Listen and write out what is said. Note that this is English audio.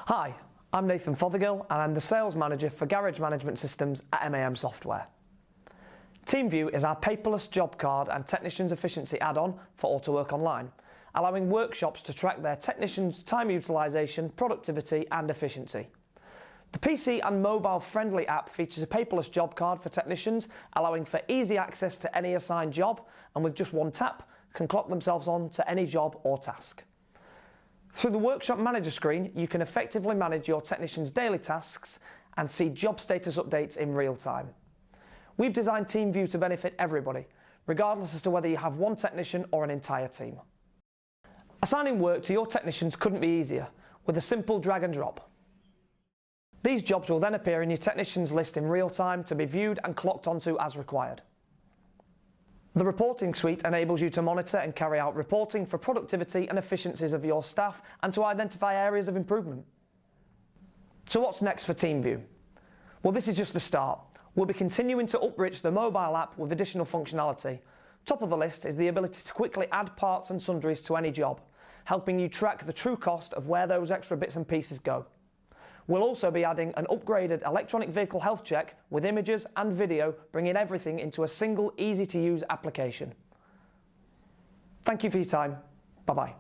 Hi, I'm Nathan Fothergill and I'm the Sales Manager for Garage Management Systems at MAM Software. TeamView is our paperless job card and technicians efficiency add-on for Autowork Online, allowing workshops to track their technicians' time utilisation, productivity and efficiency. The PC and mobile-friendly app features a paperless job card for technicians, allowing for easy access to any assigned job, and with just one tap, can clock themselves on to any job or task. Through the Workshop Manager screen, you can effectively manage your technicians' daily tasks and see job status updates in real time. We've designed TeamView to benefit everybody, regardless as to whether you have one technician or an entire team. Assigning work to your technicians couldn't be easier, with a simple drag and drop. These jobs will then appear in your technicians list in real time to be viewed and clocked onto as required. The reporting suite enables you to monitor and carry out reporting for productivity and efficiencies of your staff and to identify areas of improvement. So what's next for TeamView? Well, this is just the start. We'll be continuing to uprich the mobile app with additional functionality. Top of the list is the ability to quickly add parts and sundries to any job, helping you track the true cost of where those extra bits and pieces go. We'll also be adding an upgraded electronic vehicle health check with images and video, bringing everything into a single, easy-to-use application. Thank you for your time. Bye-bye.